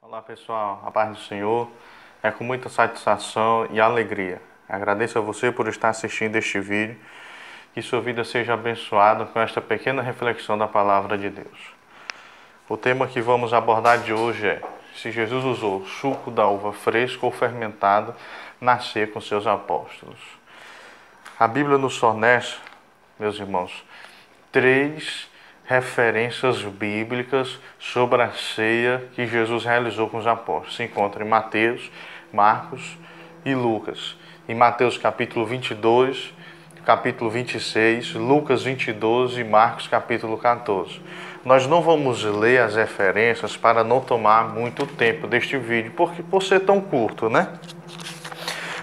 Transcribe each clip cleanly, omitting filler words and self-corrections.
Olá pessoal, a paz do Senhor. É com muita satisfação e alegria. Agradeço a você por estar assistindo este vídeo. Que sua vida seja abençoada com esta pequena reflexão da palavra de Deus. O tema que vamos abordar de hoje é: se Jesus usou suco da uva fresco ou fermentado nascer com seus apóstolos. A Bíblia nos fornece, meus irmãos, três referências bíblicas sobre a ceia que Jesus realizou com os apóstolos. Se encontra em Mateus, Marcos e Lucas. Em Mateus capítulo 22, capítulo 26, Lucas 22 e Marcos capítulo 14. Nós não vamos ler as referências para não tomar muito tempo deste vídeo, porque por ser tão curto, né?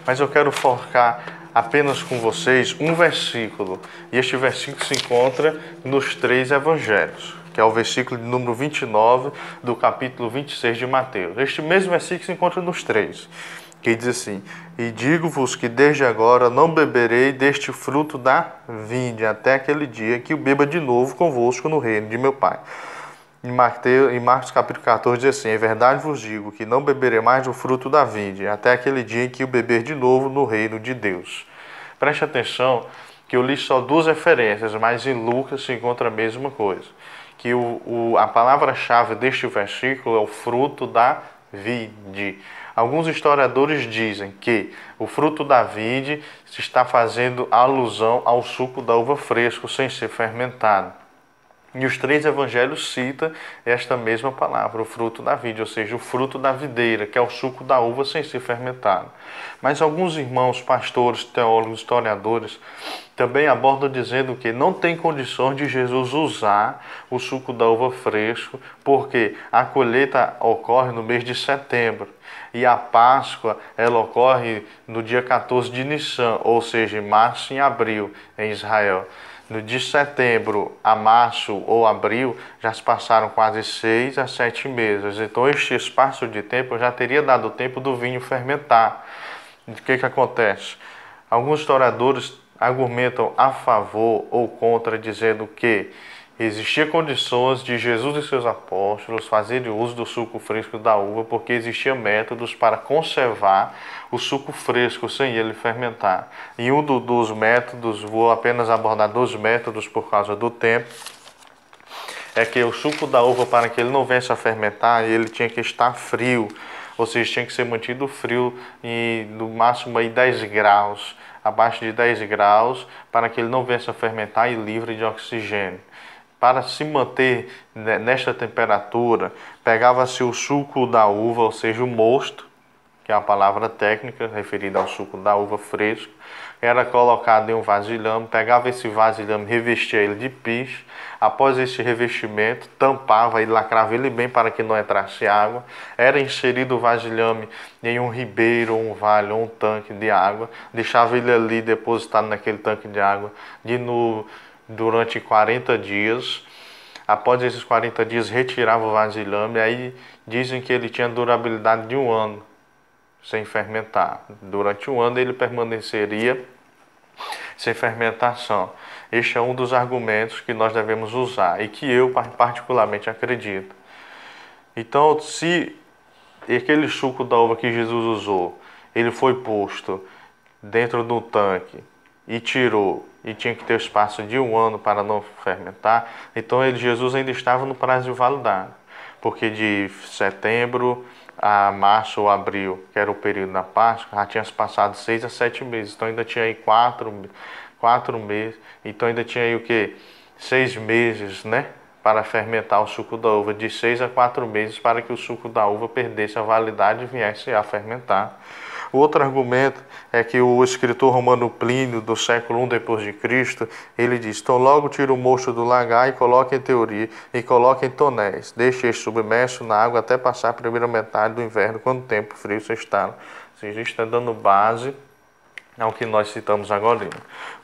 Mas eu quero focar apenas com vocês um versículo. E este versículo se encontra nos três evangelhos, que é o versículo de número 29 do capítulo 26 de Mateus. Este mesmo versículo se encontra nos três, que diz assim: e digo-vos que desde agora não beberei deste fruto da vinde, até aquele dia que o beba de novo convosco no reino de meu Pai. Em Marcos capítulo 14 diz assim: em verdade vos digo que não beberei mais do fruto da vinde, até aquele dia em que o beber de novo no reino de Deus. Preste atenção que eu li só duas referências, mas em Lucas se encontra a mesma coisa. Que a palavra-chave deste versículo é o fruto da vide. Alguns historiadores dizem que o fruto da vide se está fazendo alusão ao suco da uva fresco sem ser fermentado. E os três evangelhos citam esta mesma palavra, o fruto da vide, ou seja, o fruto da videira, que é o suco da uva sem ser fermentado. Mas alguns irmãos, pastores, teólogos, historiadores, também abordam dizendo que não tem condições de Jesus usar o suco da uva fresco, porque a colheita ocorre no mês de setembro. E a Páscoa, ela ocorre no dia 14 de Nissan, ou seja, em março e abril, em Israel. No de setembro a março ou abril, já se passaram quase 6 a 7 meses. Então, este espaço de tempo já teria dado tempo do vinho fermentar. O que acontece? Alguns historiadores argumentam a favor ou contra, dizendo que existia condições de Jesus e seus apóstolos fazerem uso do suco fresco da uva, porque existiam métodos para conservar o suco fresco sem ele fermentar. E um dos métodos, vou apenas abordar dois métodos por causa do tempo, é que o suco da uva, para que ele não venha a fermentar, ele tinha que estar frio, ou seja, tinha que ser mantido frio e no máximo aí 10 graus, abaixo de 10 graus, para que ele não venha a fermentar e livre de oxigênio. Para se manter nesta temperatura, pegava-se o suco da uva, ou seja, o mosto, que é a palavra técnica referida ao suco da uva fresco, era colocado em um vasilhame, pegava esse vasilhame, revestia ele de piche, após esse revestimento, tampava e lacrava ele bem para que não entrasse água, era inserido o vasilhame em um ribeiro, um vale ou um tanque de água, deixava ele ali depositado naquele tanque de água de novo durante 40 dias. Após esses 40 dias, retirava o vasilhame, aí dizem que ele tinha durabilidade de 1 ano, sem fermentar. Durante 1 ano ele permaneceria sem fermentação. Este é um dos argumentos que nós devemos usar e que eu particularmente acredito. Então, se aquele suco da uva que Jesus usou, ele foi posto dentro do tanque e tirou, e tinha que ter espaço de 1 ano para não fermentar, então Jesus ainda estava no prazo de validade, porque de setembro a março ou abril, que era o período da Páscoa, já tinha se passado 6 a 7 meses, então ainda tinha aí 4 meses, então ainda tinha aí o que? 6 meses, né? Para fermentar o suco da uva, de 6 a 4 meses, para que o suco da uva perdesse a validade e viesse a fermentar. O outro argumento é que o escritor romano Plínio, do século I depois de Cristo, ele diz: então logo tira o mosto do lagar e coloca em teoria, e coloca em tonéis. Deixe este submerso na água até passar a primeira metade do inverno, quando o tempo frio se instala. Ou seja, está dando base ao que nós citamos agora.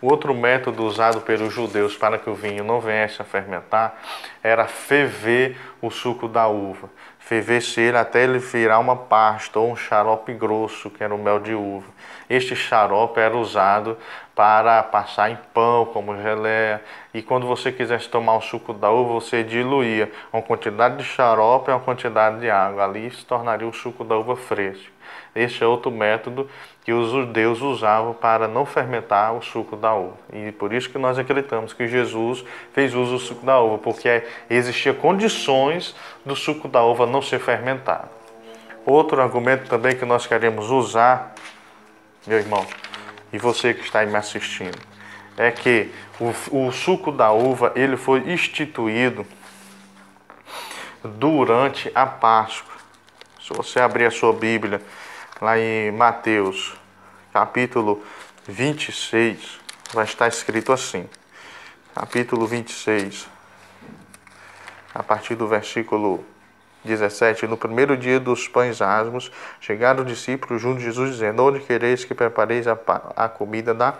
O outro método usado pelos judeus para que o vinho não viesse a fermentar era ferver o suco da uva. Ferver-se ele até ele virar uma pasta ou um xarope grosso, que era o mel de uva. Este xarope era usado para passar em pão, como geleia. E quando você quisesse tomar o suco da uva, você diluía uma quantidade de xarope e uma quantidade de água. Ali se tornaria o suco da uva fresco. Este é outro método que os judeus usavam para não fermentar o suco da uva. E por isso que nós acreditamos que Jesus fez uso do suco da uva, porque existiam condições do suco da uva não ser fermentado. Outro argumento também que nós queremos usar, meu irmão, e você que está aí me assistindo, é que o suco da uva ele foi instituído durante a Páscoa. Se você abrir a sua Bíblia, lá em Mateus, capítulo 26, vai estar escrito assim. Capítulo 26, a partir do versículo 17. No primeiro dia dos pães asmos, chegaram os discípulos junto de Jesus, dizendo: onde quereis que prepareis a comida da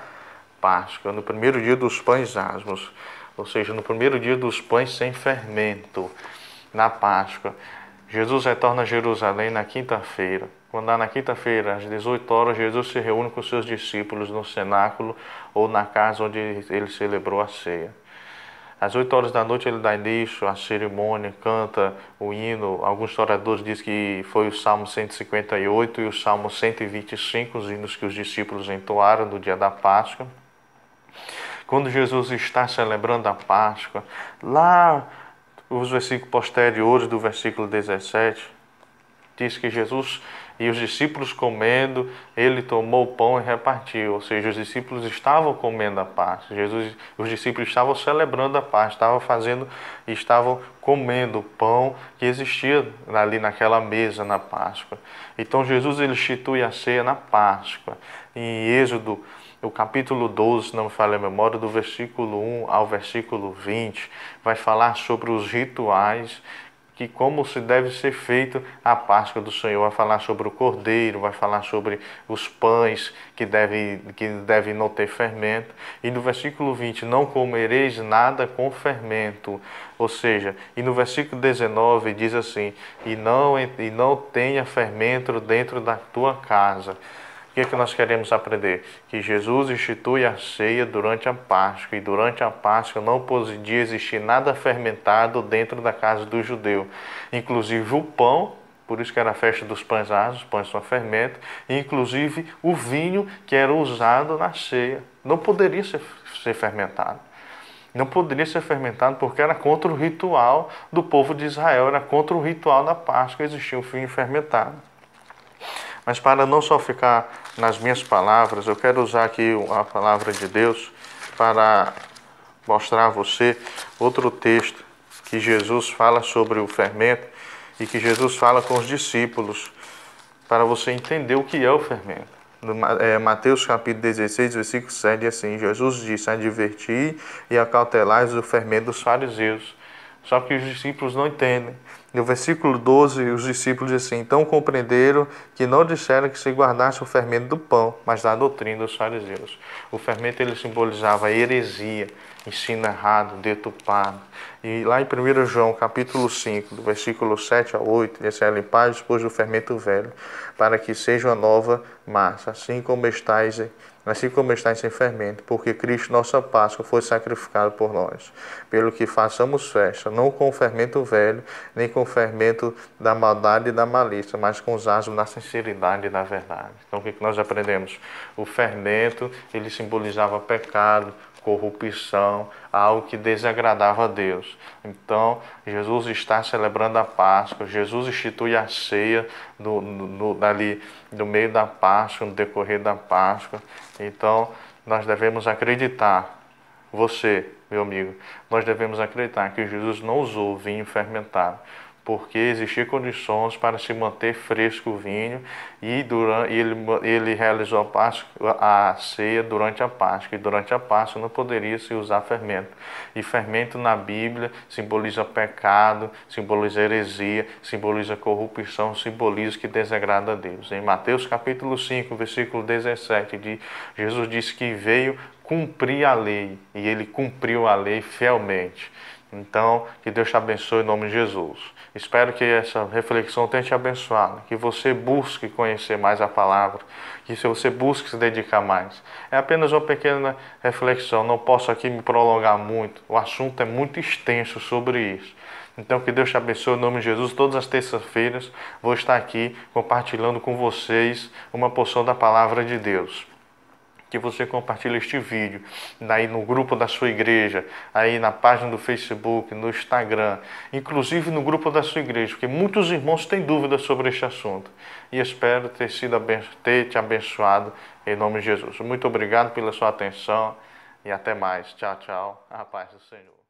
Páscoa? No primeiro dia dos pães asmos, ou seja, no primeiro dia dos pães sem fermento, na Páscoa. Jesus retorna a Jerusalém na quinta-feira. Quando dá na quinta-feira, às 18 horas, Jesus se reúne com seus discípulos no cenáculo ou na casa onde ele celebrou a ceia. Às 8 horas da noite ele dá início à cerimônia, canta o hino. Alguns historiadores dizem que foi o Salmo 158 e o Salmo 125, os hinos que os discípulos entoaram no dia da Páscoa. Quando Jesus está celebrando a Páscoa, lá os versículos posteriores do versículo 17, diz que Jesus e os discípulos comendo, ele tomou o pão e repartiu. Ou seja, os discípulos estavam comendo a Páscoa. Os discípulos estavam celebrando a Páscoa, estavam comendo o pão que existia ali naquela mesa na Páscoa. Então Jesus ele institui a ceia na Páscoa. Em Êxodo, o capítulo 12, se não me falha a memória, do versículo 1 ao versículo 20, vai falar sobre os rituais, que como se deve ser feito a Páscoa do Senhor. Vai falar sobre o cordeiro, vai falar sobre os pães que devem não ter fermento. E no versículo 20, não comereis nada com fermento. Ou seja, e no versículo 19 diz assim, e não tenha fermento dentro da tua casa. O que é que nós queremos aprender? Que Jesus institui a ceia durante a Páscoa, e durante a Páscoa não podia existir nada fermentado dentro da casa do judeu. Inclusive o pão, por isso que era a festa dos pães asmos, pães sem fermento, e inclusive o vinho que era usado na ceia. Não poderia ser fermentado. Não poderia ser fermentado porque era contra o ritual do povo de Israel, era contra o ritual da Páscoa, existia um vinho fermentado. Mas para não só ficar nas minhas palavras, eu quero usar aqui a palavra de Deus para mostrar a você outro texto que Jesus fala sobre o fermento e que Jesus fala com os discípulos, para você entender o que é o fermento. No Mateus capítulo 16, versículo 7, diz assim: Jesus disse: adverti e acautelais o fermento dos fariseus. Só que os discípulos não entendem. No versículo 12, os discípulos dizem assim: então compreenderam que não disseram que se guardasse o fermento do pão, mas da doutrina dos fariseus. O fermento ele simbolizava a heresia, ensino errado, deturpado. E lá em 1 João capítulo 5, do versículo 7 a 8, diz assim: limpar depois do fermento velho, para que seja uma nova massa, assim como estáis sem fermento, porque Cristo, nossa Páscoa, foi sacrificado por nós. Pelo que façamos festa, não com o fermento velho, nem com o fermento da maldade e da malícia, mas com os asmos da sinceridade e da verdade. Então, o que nós aprendemos? O fermento, ele simbolizava pecado, corrupção, algo que desagradava a Deus. Então, Jesus está celebrando a Páscoa, Jesus institui a ceia dali no meio da Páscoa, no decorrer da Páscoa. Então, nós devemos acreditar, você, meu amigo, nós devemos acreditar que Jesus não usou vinho fermentado, porque existiam condições para se manter fresco o vinho e ele realizou a ceia durante a Páscoa. E durante a Páscoa não poderia se usar fermento. E fermento na Bíblia simboliza pecado, simboliza heresia, simboliza corrupção, simboliza que desagrada a Deus. Em Mateus capítulo 5, versículo 17, Jesus disse que veio cumprir a lei e ele cumpriu a lei fielmente. Então, que Deus te abençoe em nome de Jesus. Espero que essa reflexão tenha te abençoado, que você busque conhecer mais a palavra, que você busque se dedicar mais. É apenas uma pequena reflexão, não posso aqui me prolongar muito, o assunto é muito extenso sobre isso. Então, que Deus te abençoe em nome de Jesus. Todas as terças-feiras vou estar aqui compartilhando com vocês uma porção da palavra de Deus. Que você compartilhe este vídeo aí no grupo da sua igreja, aí na página do Facebook, no Instagram, inclusive no grupo da sua igreja, porque muitos irmãos têm dúvidas sobre este assunto. E espero ter te abençoado em nome de Jesus. Muito obrigado pela sua atenção e até mais. Tchau, tchau. A paz do Senhor.